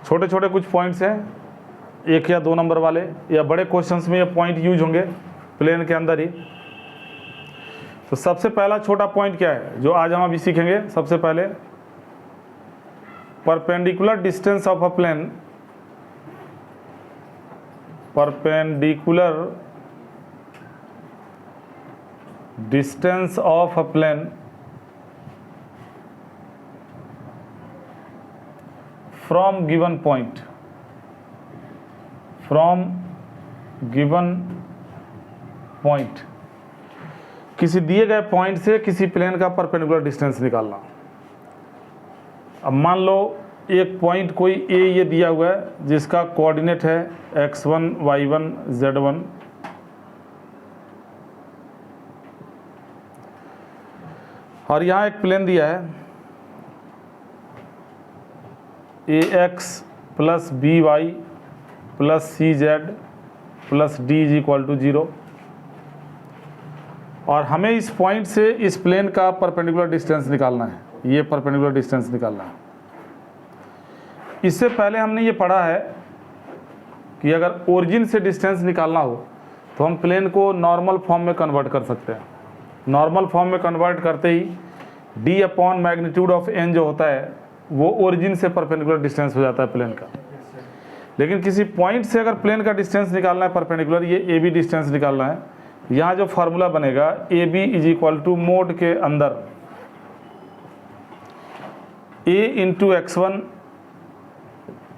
छोटे छोटे कुछ पॉइंट्स हैं, 1 या 2 नंबर वाले, या बड़े क्वेश्चंस में ये पॉइंट यूज होंगे प्लेन के अंदर ही। तो सबसे पहला छोटा पॉइंट क्या है जो आज हम अभी सीखेंगे? सबसे पहले perpendicular distance of a plane, perpendicular distance of a plane from given point, from given point, किसी दिए गए पॉइंट से किसी प्लेन का परपेंडिकुलर डिस्टेंस निकालना। अब मान लो एक पॉइंट कोई ए ये दिया हुआ है जिसका कोऑर्डिनेट है x1 y1 z1, और यहाँ एक प्लेन दिया है ax plus by plus cz plus d is equal to 0, और हमें इस पॉइंट से इस प्लेन का परपेंडिकुलर डिस्टेंस निकालना है, ये परपेंडिकुलर डिस्टेंस निकालना है। इससे पहले हमने ये पढ़ा है कि अगर ओरिजिन से डिस्टेंस निकालना हो तो हम प्लेन को नॉर्मल फॉर्म में कन्वर्ट कर सकते हैं। नॉर्मल फॉर्म में कन्वर्ट करते ही d upon magnitude of n जो होता है वो ओरिजिन से परपेंडिकुलर डिस्टेंस हो जाता है प्लेन का। लेकिन किसी पॉइंट से अगर प्लेन का डिस्टेंस निकालना है परपेंडिकुलर, ये AB डिस्टेंस निकालना है, यहाँ जो फार्मूला बनेगा AB is equal to mod के अंदर A into x1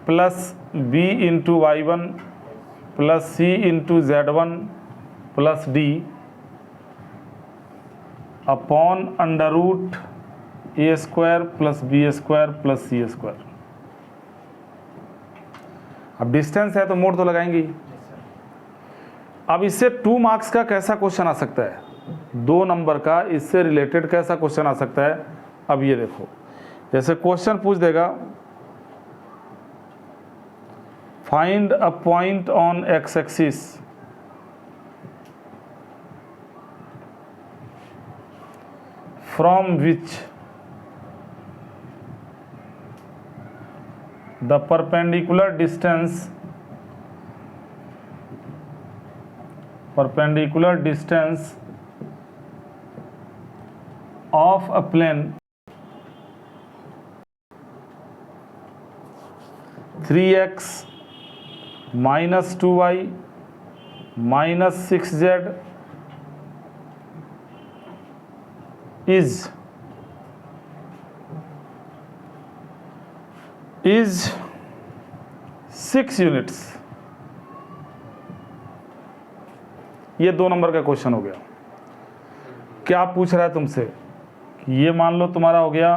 plus B into y1 plus C into z1 plus D upon under root A square plus B square plus C square. अब distance है तो mode तो लगाएंगे ही। अब इससे 2 marks का कैसा क्वेश्चन आ सकता है, 2 नंबर का इससे रिलेटेड कैसा क्वेश्चन आ सकता है? अब ये देखो, जैसे क्वेश्चन पूछ देगा find a point on x axis from which the perpendicular distance of a plane 3x minus 2y minus 6z is 6 units. ये 2 नंबर का क्वेश्चन हो गया। क्या पूछ रहा है तुमसे? ये मान लो तुम्हारा हो गया,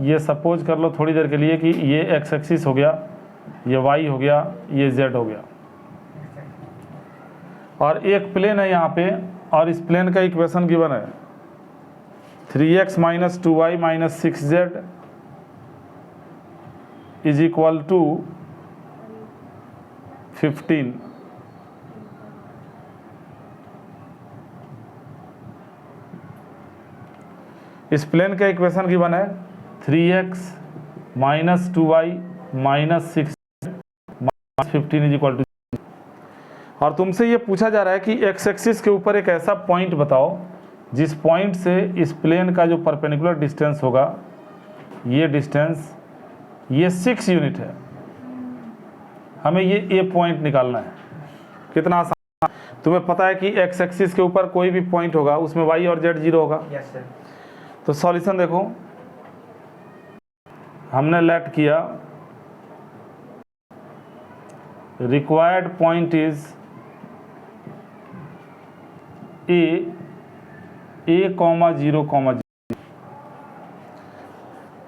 ये सपोज कर लो थोड़ी देर के लिए कि ये एक्स एक्सिस हो गया, ये वाई हो गया, ये जेड हो गया, और एक प्लेन है यहाँ पे, और इस प्लेन का इक्वेशन गिवन है 3x minus 2y minus 6z is equal to 15। इस प्लेन का इक्वेशन गिवन है 3x minus 2y minus 6 minus 15 is equal to, और तुमसे ये पूछा जा रहा है कि एक्स एक्सिस के ऊपर एक ऐसा पॉइंट बताओ जिस पॉइंट से इस प्लेन का जो परपेंडिकुलर डिस्टेंस होगा, ये डिस्टेंस ये 6 यूनिट है। हमें ये ए पॉइंट निकालना है। कितना आसान, तुम्हें पता है कि एक्स एक्सिस के ऊपर कोई भी पॉइंट होगा उसमें वाई और जेड 0 होगा। Yes sir. तो सॉल्यूशन देखो, हमने लेट किया required point is a comma 0 comma 0।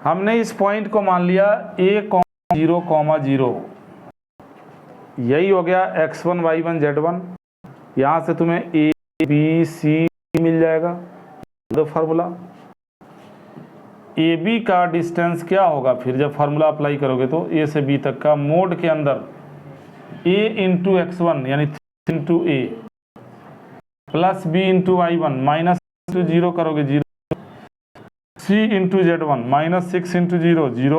हमने इस पॉइंट को मान लिया ए कॉमा 0 कॉमा 0, यही हो गया x1 y1 z1। यहां से तुम्हें ए बी सी मिल जाएगा। दो फार्मूला ए बी का डिस्टेंस क्या होगा, फिर जब फार्मूला अप्लाई करोगे तो ए से बी तक का मोड के अंदर a इंटू x1 यानी 3 into A plus B into y1 minus 0 करोगे 0 C into Z1 minus 6 into 0 0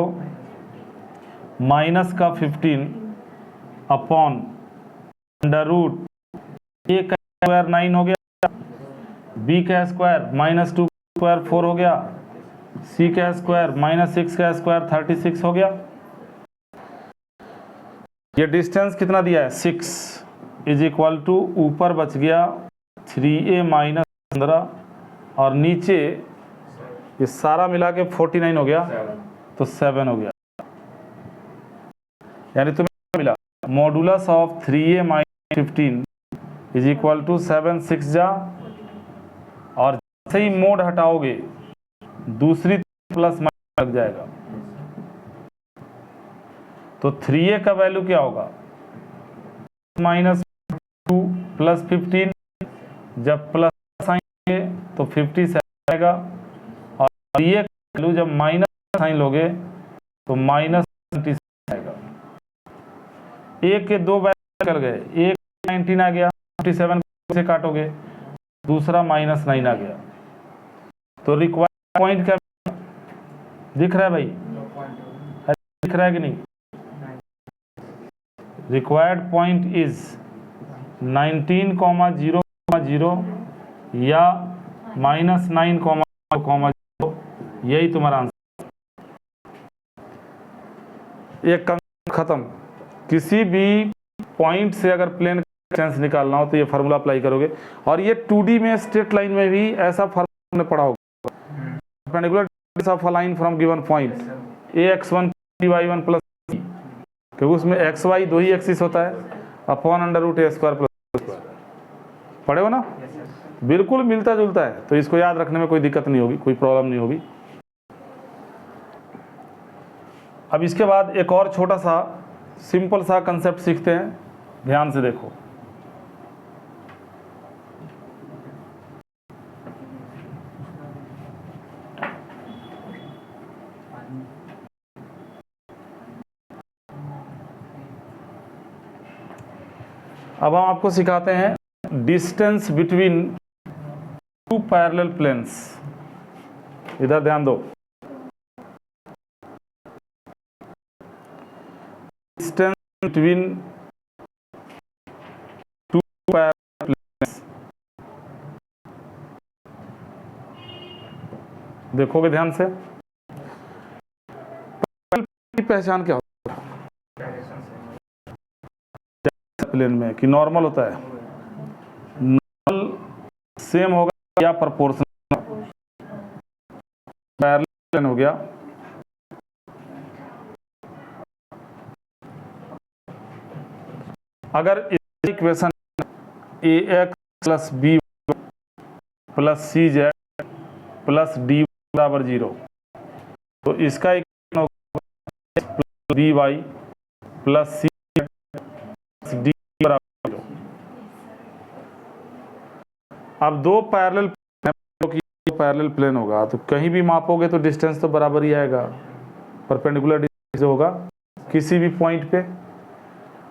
minus का 15 अपॉन अंडर रूट ए का स्क्वायर 9 हो गया, बी का स्क्वायर माइनस 2 स्क्वायर 4 हो गया, सी का स्क्वायर माइनस 6 का स्क्वायर 36 हो गया। ये डिस्टेंस कितना दिया है 6 इज इक्वल टू ऊपर बच गया 3a माइनस 15 और नीचे ये सारा मिला के 49 हो गया, तो 7 हो गया। यानी तुम्हें मिला modulus of 3a minus 15 is equal to 7 6 जा, और जैसे ही मोड हटाओगे दूसरी प्लस माइनस लग जाएगा, तो 3a का वैल्यू क्या होगा माइनस 2 प्लस 15, जब प्लस आएंगे तो 57 आएगा, और 3a का वैल्यू जब माइनस साइन लोगे तो माइनस 27 आएगा। एक के दो वैल्यू निकल गए, एक 19 आ गया, 57 से काटोगे, दूसरा माइनस 9 आ गया, तो रिक्वायर्ड पॉइंट क्या दिख रहा है भाई, दिख रहा है कि नहीं? रिक्वायर्ड पॉइंट इज 19,0,0 या माइनस 9,0,0, यही तुम्हारा आंसर। एक कंसेप्ट खत्म। किसी भी पॉइंट से अगर प्लेन का डिस्टेंस निकालना हो तो ये फार्मूला अप्लाई करोगे, और ये 2D में स्ट्रेट लाइन में भी ऐसा फार्मूला पढ़ा होगा, perpendicular distance of a line from given point ax1 y1 plus, क्योंकि उसमें एक्स वाई दो ही एक्सिस होता है, upon under root A square plus square, पढ़े हो ना? बिल्कुल मिलता जुलता है, तो इसको याद रखने में कोई दिक्कत नहीं होगी, कोई प्रॉब्लम नहीं होगी। अब इसके बाद एक और छोटा सा सिंपल सा कंसेप्ट सीखते हैं, ध्यान से देखो। अब हम आपको सिखाते हैं distance between two parallel planes. इधर ध्यान दो, distance between two parallel planes. देखोगे ध्यान से, की पहचान क्या होती है प्लेन में, कि नॉर्मल होता है, नॉर्मल सेम होगा या प्रोपोर्शनल, पैरेलल प्लेन हो गया। अगर इस equation ax plus B plus C Z plus D बराबर 0, तो इसका इक्वेशन होगा B Y plus C D बराबर 0। अब दो पैरेलल प्लेन होगा, तो कहीं भी मापोगे तो डिस्टेंस तो बराबर ही आएगा, परपेंडिकुलर डिस्टेंस होगा किसी भी पॉइंट पे।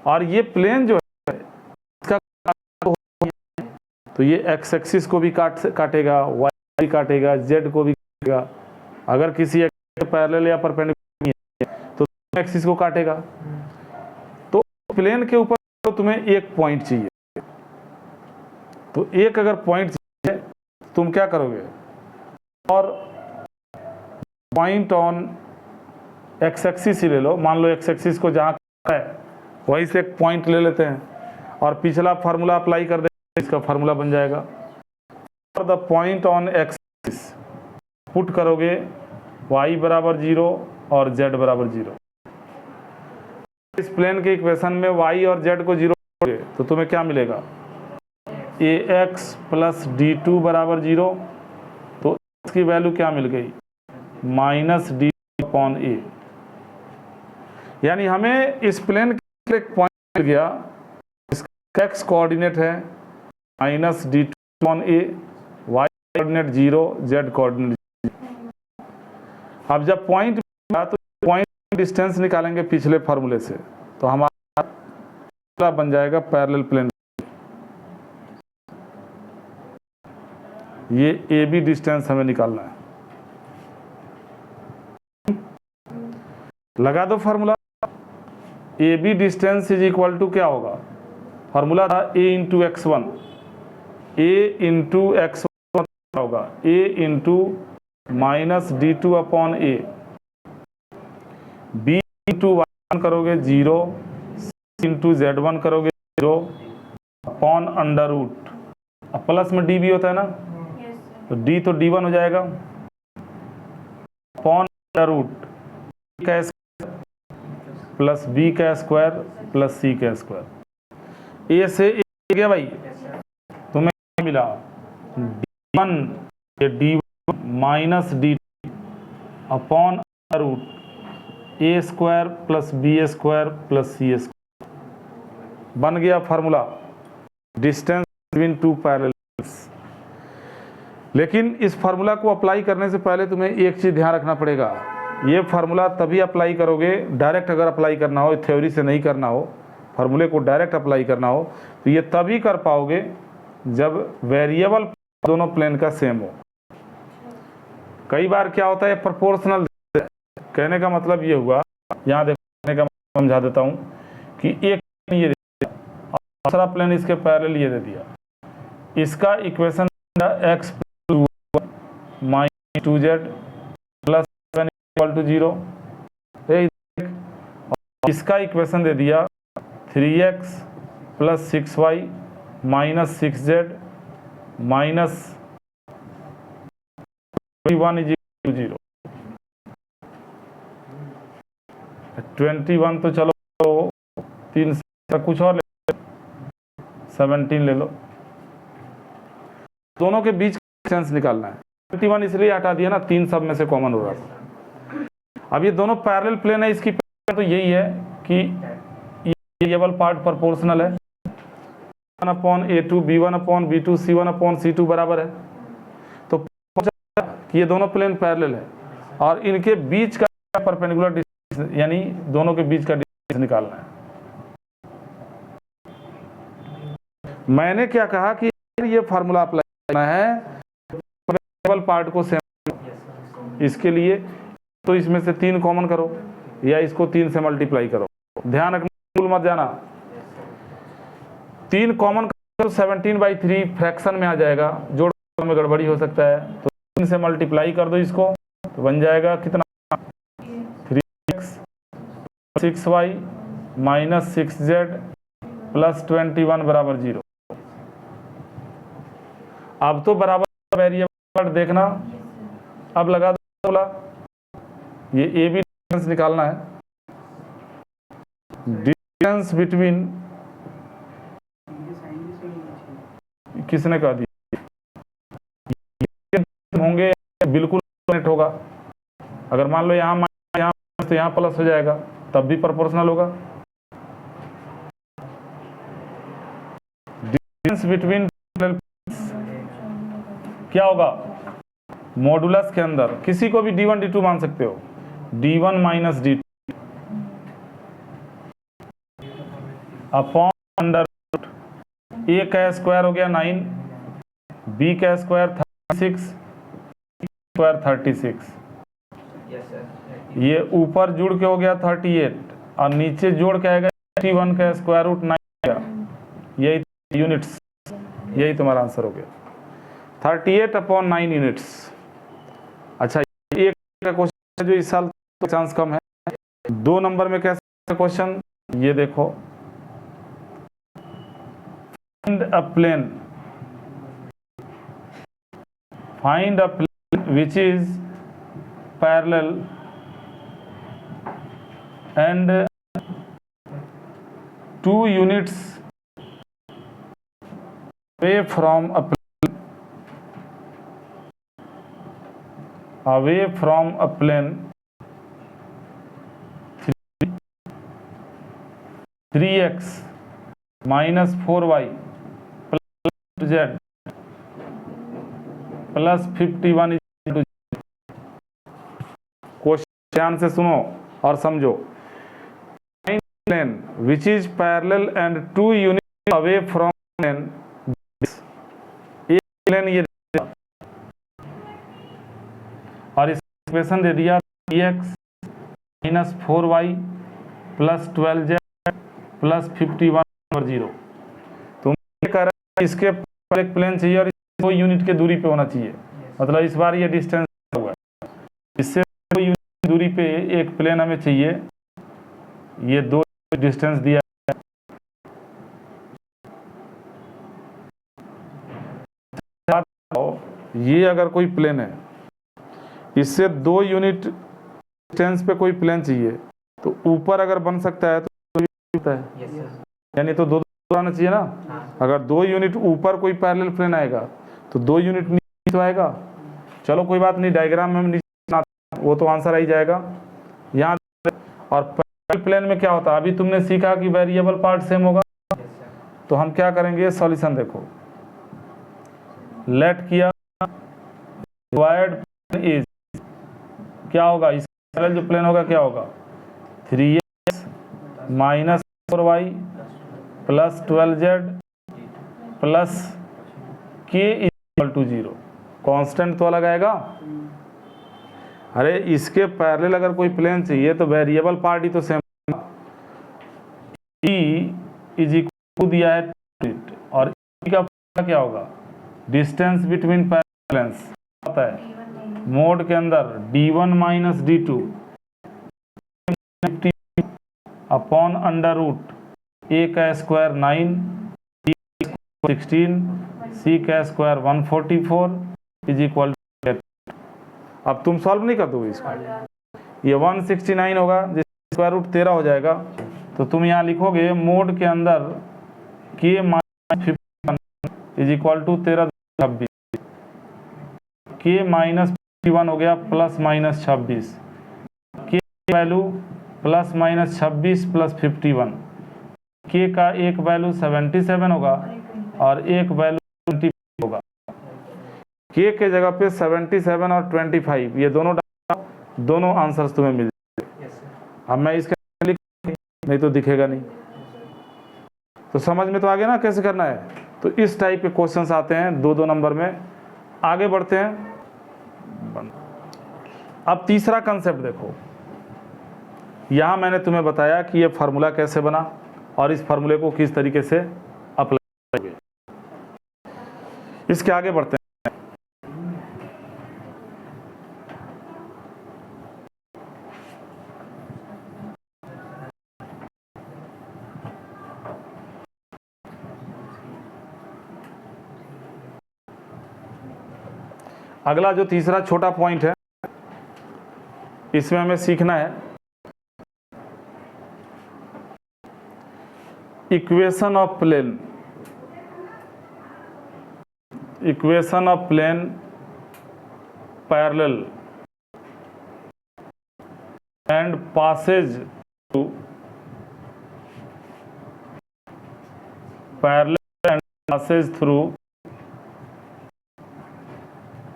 और ये प्लेन जो है इसका, तो ये एक्स एक्सिस को भी काटेगा, वाई भी काटेगा, जेड को भी काटेगा। अगर किसी पैरेलल या परपेंडिकुलर नहीं है तो एक्सिस को काटेगा। तो प्लेन के ऊपर तो तुम्हें एक पॉइंट चाहिए, तो एक अगर पॉइंट चाहिए तुम क्या करोगे, और पॉइंट ऑन एक्स एक्सिस ही ले लो, मान लो एक्स एक्सिस को जहाँ है वहीं से एक पॉइंट ले लेते हैं और पिछला फार्मूला अप्लाई कर देंगे, इसका फार्मूला बन जाएगा। For the point on x axis put करोगे y बराबर 0 और z बराबर 0। इस प्लेन के इक्वेशन में y और z को 0 करोगे तो तुम्हें क्या मिलेगा, ax प्लस d2 बराबर 0, तो इसकी वैल्यू क्या मिल गई, माइनस डी अपॉन ए। यानी हमें इस प्लेन के एक पॉइंट मिल गया, इसका x कोऑर्डिनेट है माइनस डी टू अपॉन ए, y कोऑर्डिनेट 0, z कोऑर्डिनेट 0। अब जब पॉइंट मिला तो पॉइंट डिस्टेंस निकालेंगे पिछले फार्मूले से, तो हमारा बन जाएगा पैरेलल प्लेन। ये ए बी डिस्टेंस हमें निकालना है। लगा दो formula. A B distance is equal to क्या होगा, फार्मूला था A into X one, A into X one होगा A into minus D two upon A, B into one करोगे 0, इंटू जेड वन करोगे 0 अपॉन अंडर रूट, अब plus में D भी होता है ना, तो डी तो डी वन हो जाएगा अपॉन अंडर रूट का प्लस बी का स्क्वायर प्लस सी का स्क्वायर। ए से ए गया भाई, तुम्हें मिला d1 d1 minus D upon root A square plus B square plus C square. बन गया formula distance between two parallels. लेकिन इस फार्मूला को अप्लाई करने से पहले तुम्हें एक चीज़ ध्यान रखना पड़ेगा, ये फार्मूला तभी अप्लाई करोगे, डायरेक्ट अगर अप्लाई करना हो, थ्योरी से नहीं करना हो, फार्मूले को डायरेक्ट अप्लाई करना हो तो ये तभी कर पाओगे जब वेरिएबल दोनों प्लेन का सेम हो। कई बार क्या होता है प्रोपोर्शनल, कहने का मतलब ये हुआ, यहाँ देखो कहने का मतलब समझा देता हूँ कि एक ये दे दिया और दूसरा प्लेन इसके पैरेलल ये दे दिया, इसका equation x minus 2z plus 7 equal to 0, इसका इक्वेशन दे दिया 3x plus 6y minus 6z minus 21 is equal to 0। 21 तो चलो 3 कुछ और ले, 17 ले लो, दोनों के बीच डिस्टेंस निकालना है। 21 इसलिए हटा दिया ना, 3 सब में से कॉमन हो रहा था। अब ये दोनों पैरेलल प्लेन है, इसकी तो यही है कि वेरिएबल पार्ट प्रोपोर्शनल है, 1 upon a2 b1 upon b2 c1 upon c2 बराबर है, तो कि ये दोनों प्लेन पैरेलल है और इनके बीच का परपेंडिकुलर डिस्टेंस यानी दोनों के बीच का डिस्टेंस निकालना है। मैंने क्या कहा कि ये फार्मूला अप्लाई करना है पार्ट को सेम, इसके लिए तो इसमें से 3 कॉमन करो या इसको 3 से मल्टीप्लाई करो। ध्यान रखना, भूल मत जाना, 3 कॉमन करो 17/3 फ्रैक्शन में आ जाएगा, जोड़ में गड़बड़ी हो सकता है, तो 3 से मल्टीप्लाई कर दो इसको, तो बन जाएगा कितना 3x 6y minus 6z plus 21 बराबर 0। अब तो बराबर वेरिएबल देखना, अब लगा दो, ये ए बी डिस्टेंस निकालना है, डिस्टेंस बिटवीन, किसने कहा दिया होंगे, बिल्कुल कनेक्ट होगा। अगर मान लो यहाँ तो यहाँ प्लस हो जाएगा, तब भी प्रोपोर्शनल होगा। डिस्टेंस बिटवीन क्या होगा, मॉडुलस के अंदर किसी को भी d1 d2 मान सकते हो, d1 minus d2 upon under root, A का स्क्वायर हो गया 9, बी का स्क्वायर 36, स्क्वायर 36, ये ऊपर जुड़ के हो गया 38 और नीचे जोड़ के आएगा 81 का स्क्वायर रूट 9, यही यूनिट्स, यही तुम्हारा आंसर हो गया 38 अपॉन 9 यूनिट्स। अच्छा, एक का क्वेश्चन जो इस साल तो चांस कम है, 2 नंबर में कैसा क्वेश्चन, ये देखो, find a plane which is parallel and 2 units away from a plane 3x minus 4y plus z plus 51 question ध्यान से सुनो और समझो। Plane which is parallel and 2 unit away from plane, एक प्लेन ये और इस इक्वेशन दे दिया 3x -4y plus 12z plus 51/0। तुम कह रहे हो इसके पर एक प्लेन चाहिए और 2 यूनिट के दूरी पे होना चाहिए, मतलब इस बार ये डिस्टेंस हुआ है, इससे 2 यूनिट दूरी पे एक प्लेन हमें चाहिए, ये 2 डिस्टेंस दिया है। ये अगर कोई प्लेन है, इससे 2 यूनिट डिस्टेंस पे कोई प्लेन चाहिए, तो ऊपर अगर बन सकता है तो होता है, यानी तो 2 आना चाहिए ना। अगर 2 यूनिट ऊपर कोई पैरेलल प्लेन आएगा तो 2 यूनिट नीचे तो आएगा। चलो कोई बात नहीं, डायग्राम में हम नीचे वो तो आंसर आ ही जाएगा यहाँ। और पैरेलल प्लेन में क्या होता है, अभी तुमने सीखा कि वेरिएबल पार्ट सेम होगा, तो हम क्या करेंगे, सॉल्यूशन देखो, लेट किया रिक्वायर्ड प्लेन इज, क्या होगा इस पैरेलल जो प्लेन होगा क्या होगा, 3x minus 4y plus 12z plus k equal to 0। Constant तो अलग आएगा। अरे इसके पैरेलल अगर कोई प्लेन चाहिए तो वेरिएबल पार्ट ही तो same, e is equal to दिया है 2, और e का क्या होगा, डिस्टेंस बिटवीन पैरेलल्स होता है मोड के अंदर d1 minus d2 upon under root a का स्क्वायर 9, b 16, c का स्क्वायर 144 इज इक्वल टू। अब तुम सॉल्व नहीं कर दोगे इसको, ये 169 होगा, जिसका स्क्वायर रूट 13 हो जाएगा, तो तुम यहाँ लिखोगे मोड के अंदर k minus 51 is equal to 13 k minus 51 हो गया plus minus 26, k value plus minus 26 plus 51, k का एक वैल्यू 77 होगा और एक वैल्यू 20 होगा। k के जगह पे 77 और 25 ये दोनों आंसर्स तुम्हें मिल जाएंगे। अब मैं इसका लिख नहीं तो दिखेगा नहीं, तो समझ में तो आ गया ना कैसे करना है। तो इस टाइप के क्वेश्चंस आते हैं 2-2 नंबर में। आगे बढ़ते हैं। अब तीसरा कंसेप्ट देखो, यहां मैंने तुम्हें बताया कि ये फार्मूला कैसे बना और इस फार्मूले को किस तरीके से अप्लाई करेंगे। इसके आगे बढ़ते हैं। अगला जो तीसरा छोटा पॉइंट है, इसमें हमें सीखना है equation of plane parallel and passes through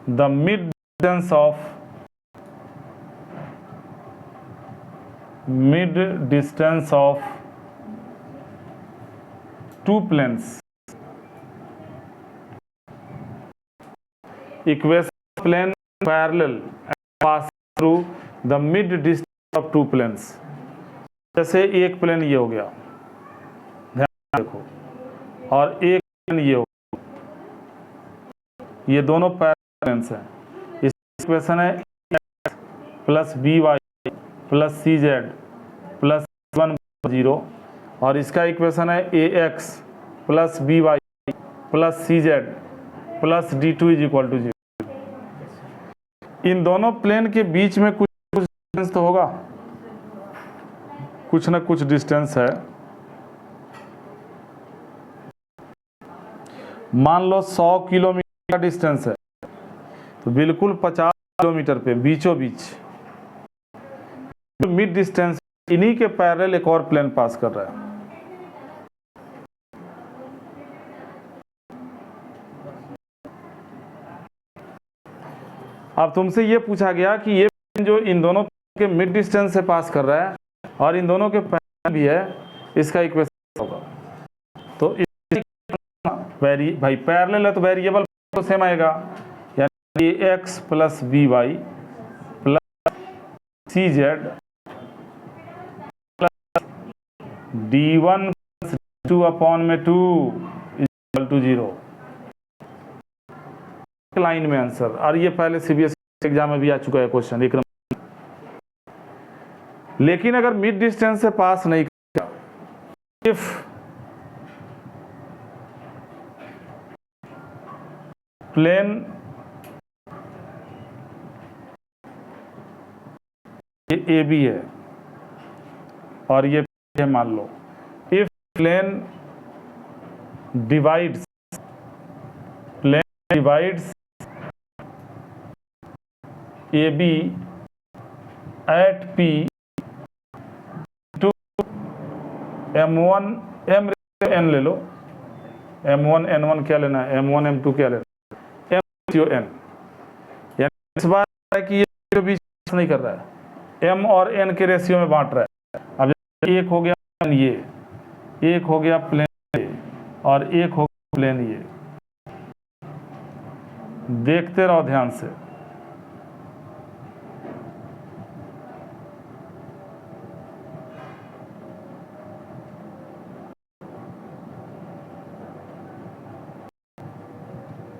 the mid distance of two planes. Equation of plane parallel and pass through the mid distance of two planes. जैसे एक प्लेन ये हो गया, ध्यान देखो, और एक प्लेन ये हो गया, ये दोनों पैरेलल हैं। इस इक्वेशन है x plus B Y plus C Z plus 1/0, और इसका इक्वेशन है ax plus B Y plus C Z plus d2 is equal to 0। इन दोनों प्लेन के बीच में कुछ डिस्टेंस तो होगा, कुछ ना कुछ डिस्टेंस है। मान लो 100 किलोमीटर का डिस्टेंस है, तो बिल्कुल 50 किलोमीटर पे बीचों बीच मिड डिस्टेंस, इन्हीं के पैरेलल एक और प्लेन पास कर रहा है। अब तुमसे ये पूछा गया कि ये प्लेन जो इन दोनों के मिड डिस्टेंस से पास कर रहा है और इन दोनों के पैरेलल भी है, इसका इक्वेशन होगा। तो भाई पैरेलल है तो वेरिएबल तो सेम आएगा, यानी x plus B Y plus C Z D1 2 upon में 2 इक्वल टू 0। लाइन में आंसर, और ये पहले CBSE एग्जाम में भी आ चुका है क्वेश्चन एक नंबर। लेकिन अगर मिड डिस्टेंस से पास नहीं किया, इफ प्लेन ये AB है और ये है, मान लो if plane divides AB at P to M1 M N ले लो, M1 N1 क्या लेना है, M1 M2 क्या लेना है, M N, इस बात है कि ये बीच नहीं कर रहा है, M और N के रेशियो में बांट रहा है। अब एक हो गया ये, एक हो गया प्लेन ये, और एक हो गया प्लेन ये। देखते रहो ध्यान से।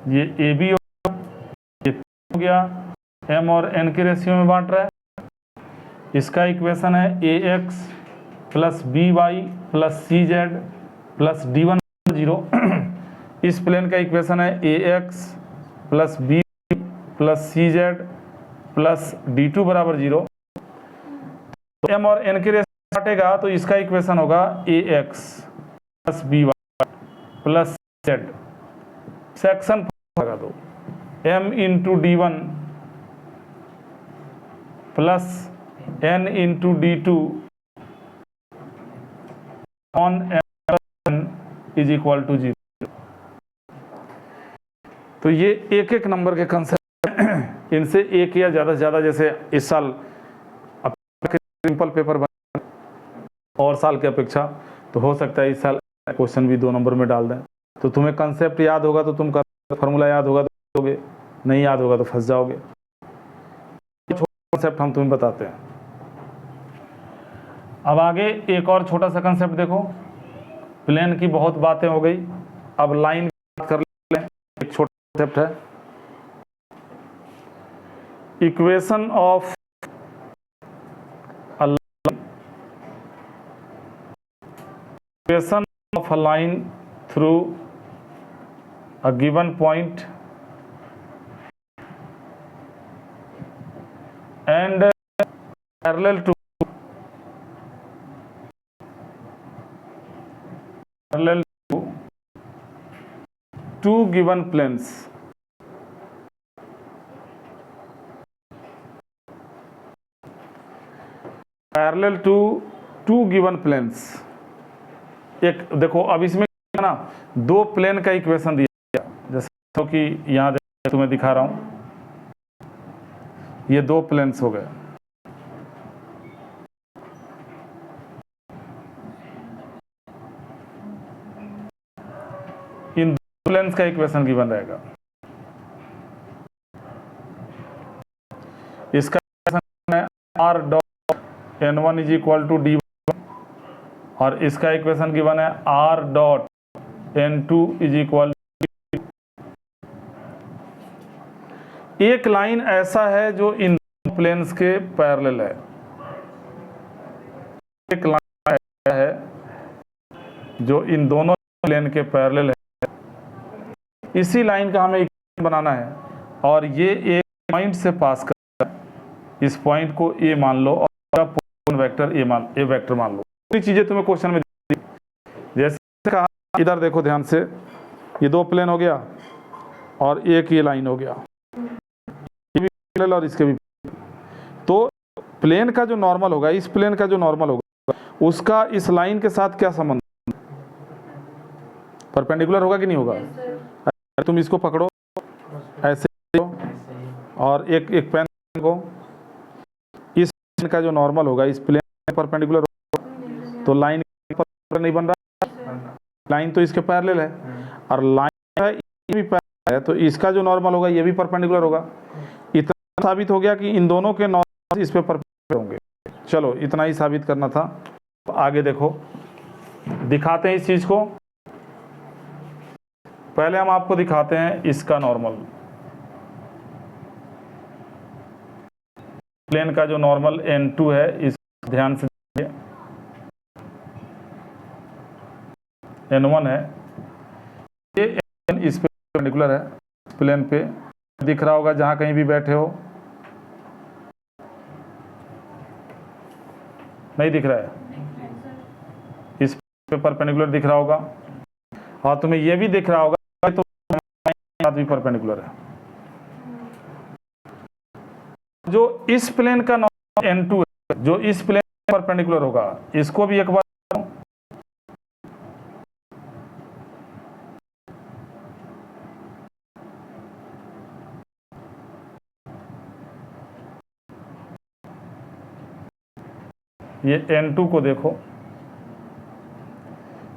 ये AB हो गया, M और N के रेशियो में बांट रहा है। इसका इक्वेशन है AX plus BY plus CZ plus D1 0। इस प्लेन का इक्वेशन है AX plus B plus CZ plus D2 बराबर 0। तो M और N के रेशियो बांटेगा तो इसका इक्वेशन होगा AX plus BY plus Z। Section लगा दो, M into D1 plus N into D2 on M is equal to 0। तो ये एक एक नंबर के कंसेप्ट, इनसे एक या ज़्यादा से ज़्यादा, जैसे इस साल सिंपल पेपर बना और साल की अपेक्षा, तो हो सकता है इस साल क्वेश्चन भी 2 नंबर में डाल दें। तो तुम्हें कंसेप्ट याद होगा तो तुम कर, फॉर्मूला याद होगा तो करोगे, नहीं याद होगा तो फंस जाओगे। छोटा कंसेप्ट हम तुम्हें बताते हैं। अब आगे एक और छोटा सा कंसेप्ट देखो। प्लेन की बहुत बातें हो गई, अब लाइन कर लें। एक छोटा कंसेप्ट है, equation of a line through a given point and parallel to two given planes. Parallel to two given planes. एक देखो, अब इसमें ना 2 प्लेन का इक्वेशन दिया, जैसे तो कि यहाँ तुम्हें दिखा रहा हूं, ये 2 प्लेन्स हो गए। इन 2 प्लेन्स का इक्वेशन गिवन रहेगा। इसका इक्वेशन है R dot N1 is equal to D1 और इसका इक्वेशन गिवन है R dot N2 is equal. एक लाइन ऐसा है जो इन प्लेन्स के पैरेलल है, एक लाइन ऐसा है जो इन दोनों प्लेन के पैरेलल है। इसी लाइन का हमें इक्वेशन बनाना है और ये एक पॉइंट से पास कर, इस पॉइंट को A मान लो और वेक्टर A वेक्टर मान लो। चीजें तुम्हें क्वेश्चन में दी, जैसे कहा, इधर देखो ध्यान से, ये 2 प्लेन हो गया और एक ये लाइन हो गया, ये भी पैरेलल और इसके भी। तो प्लेन का जो नॉर्मल होगा, इस प्लेन का जो नॉर्मल होगा, उसका इस लाइन के साथ क्या संबंध, परपेंडिकुलर होगा कि नहीं होगा? तुम इसको पकड़ो ऐसे और एक पेन को, इस प्लेन का जो नॉर्मल होगा इस प्लेन परपेंडिकुलर होगा, तो लाइन नहीं बन रहा, लाइन तो इसके पैरेलल है और लाइन है ये भी पैरेलल है, तो इसका जो नॉर्मल होगा ये भी परपेंडिकुलर होगा। इतना साबित हो गया कि इन दोनों के नॉर्मल इस पे परपेंडिकुलर होंगे। चलो इतना ही साबित करना था। आगे देखो, दिखाते हैं इस चीज को। पहले हम आपको दिखाते हैं इसका नॉर्मल, प्लेन का जो नॉर्मल N2 है, इस ध्यान से देखिए। N1 है, ये N इस पे परपेंडिकुलर है, प्लेन पे दिख रहा होगा जहां कहीं भी बैठे हो, नहीं दिख रहा है, इस पे परपेंडिकुलर दिख रहा होगा। और तुम्हें ये भी दिख रहा होगा तो साथ भी परपेंडिकुलर है। जो इस प्लेन का नॉर्मल N2 है, जो इस प्लेन पर परपेंडिकुलर होगा, इसको भी एक बार ये N2 को देखो,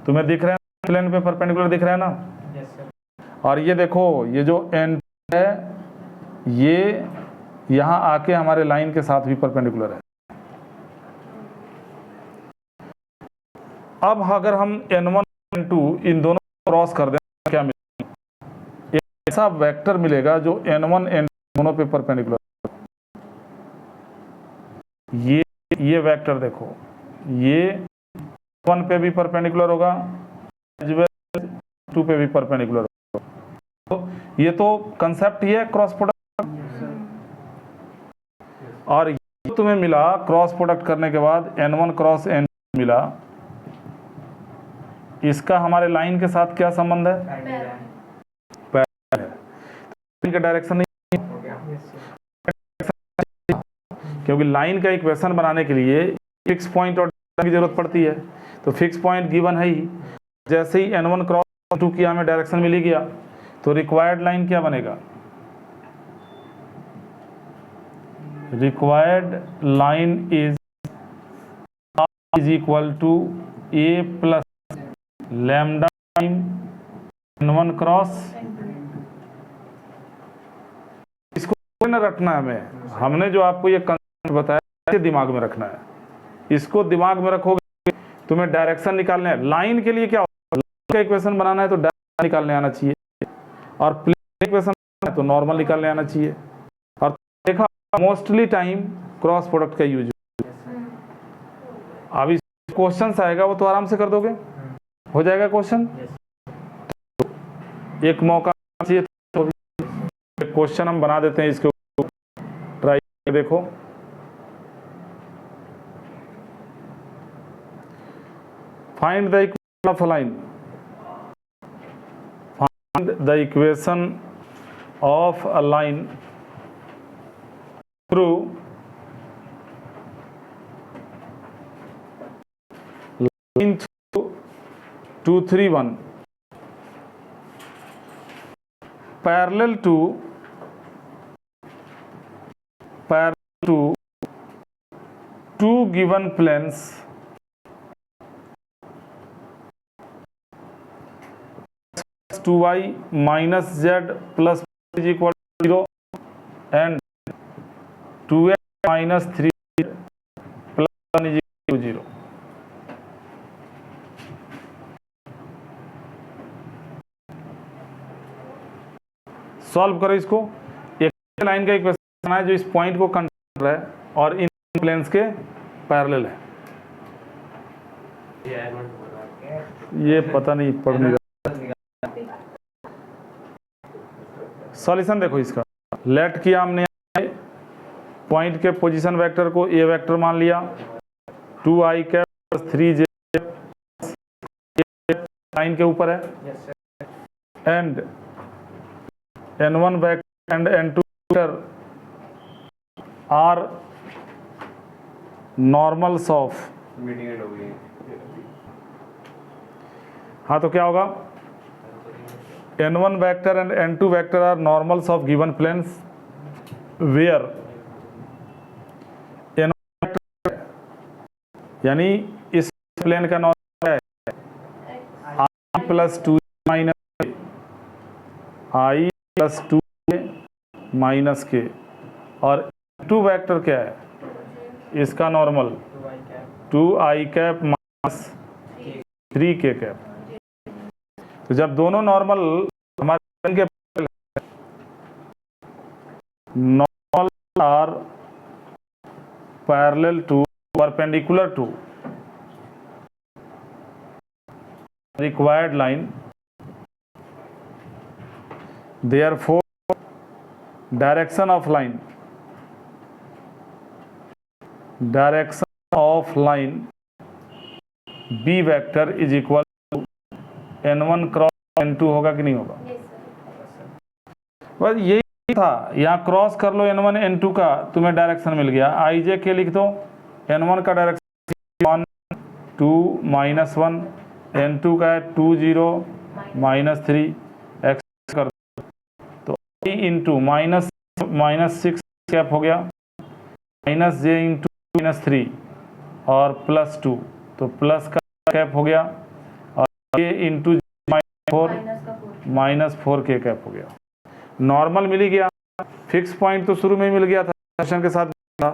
तुम्हें दिख रहा है प्लेन पे परपेंडिकुलर दिख रहा है ना? Yes sir. और ये देखो, ये जो N2 है, ये यहां आके हमारे लाइन के साथ भी परपेंडिकुलर है। अब अगर हम N1 N2 इन दोनों को क्रॉस कर दें, क्या मिलेगा? एक ऐसा वेक्टर मिलेगा जो N1 N2 दोनों पे परपेंडिकुलर। ये वेक्टर देखो, ये 1 पे भी परपेंडिकुलर होगा, 2 पे भी परपेंडिकुलर होगा। तो ये तो कंसेप्ट ही है क्रॉस प्रोडक्ट। और ये तुम्हें मिला क्रॉस प्रोडक्ट करने के बाद N1 क्रॉस N2 मिला, इसका हमारे लाइन के साथ क्या संबंध है? पैरेलल है। इनका डायरेक्शन नहीं, क्योंकि लाइन का इक्वेशन बनाने के लिए फिक्स पॉइंट और की जरूरत पड़ती है। तो फिक्स पॉइंट गिवन है ही, जैसे ही N1 क्रॉस 2 किया, हमें डायरेक्शन मिल गया, तो रिक्वायर्ड लाइन क्या बनेगा? Required line is equal to A plus lambda time N1 cross. इसको न रखना है हमें, हमने जो आपको ये कंसेप्ट बताया इसे दिमाग में रखना है। इसको दिमाग में रखोगे, तुम्हें डायरेक्शन निकालने है। लाइन के लिए क्या होता है? लाइन का इक्वेशन बनाना है तो डायरेक्शन निकालने आना चाहिए, और प्लेन इक्वेशन बनाना है तो नॉर्मल निकालने आना चाहिए। और देखा मोस्टली टाइम क्रॉस प्रोडक्ट का यूज। अब इस क्वेश्चन आएगा वो तो आराम से कर दोगे, हो जाएगा क्वेश्चन। एक मौका चाहिए तो क्वेश्चन हम बना देते हैं, इसके ट्राई देखो। Find the equation of a line, find the equation of a line through line 231 parallel to two given planes to y minus z plus is equal to 0 and 2x minus 3 plus 1 is equal to 0। Solve करो इसको। एक line का equation है जो इस point को control कर रहा है और इन प्लेन्स के पैरेलल है। ये पता नहीं पढ़ नहीं रहा। सॉल्यूशन देखो इसका, लेट किया हमने, पॉइंट के पोजीशन वेक्टर को ए वेक्टर मान लिया, 2i cap plus 3j line के ऊपर है, and N1 vector and N2 vector are normals of. हाँ, तो क्या होगा? N1 vector and N2 vector are normals of given planes where N1 vector यानी इस प्लेन का नॉर्मल है i plus 2 minus i plus 2 minus k, और 2 vector क्या है? इसका normal 2i cap minus 3k cap. तो जब दोनों नॉर्मल हमारे के normal are parallel to perpendicular to required line, therefore direction of line B vector is equal to n1 cross n2 होगा कि नहीं होगा? बस यही था, यहाँ क्रॉस कर लो n1 n2 का, तुम्हें डायरेक्शन मिल गया। ij के लिख दो, n1 का डायरेक्शन 1 2 -1, n2 का है 2 0 -3 x कर दो, तो i इंटू -6 कैप हो गया, -j इंटू -3 और +2, तो प्लस का कैप हो गया, और ये इंटू -4 के कैप हो गया। नॉर्मल मिल ही गया, फिक्स पॉइंट तो शुरू में ही मिल गया था, क्वेश्चन के साथ था।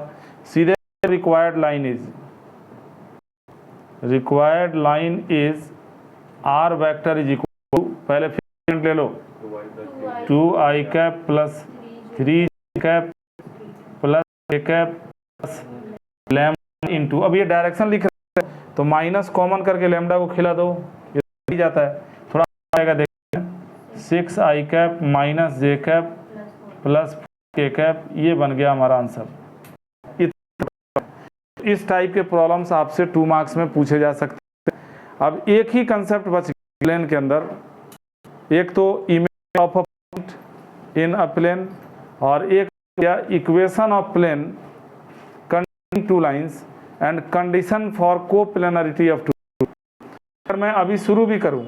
सीधे required line is are vector is equal to, पहले फिक्स ले लो, 2i cap plus 3 cap plus a cap plus lambda into, अब ये डायरेक्शन लिख रहे हैं तो माइनस कॉमन करके लैम्डा को खिला दो, ये जाता है, थोड़ा आएगा देखिए, 6i cap minus j cap plus k cap, ये बन गया हमारा आंसर। इस टाइप के प्रॉब्लम्स आपसे 2 मार्क्स में पूछे जा सकते हैं। अब एक ही कंसेप्ट बच गया प्लेन के अंदर, एक तो image of a point in a plane, और एक equation of plane containing 2 lines and condition for coplanarity of 2। अगर मैं अभी शुरू भी करूं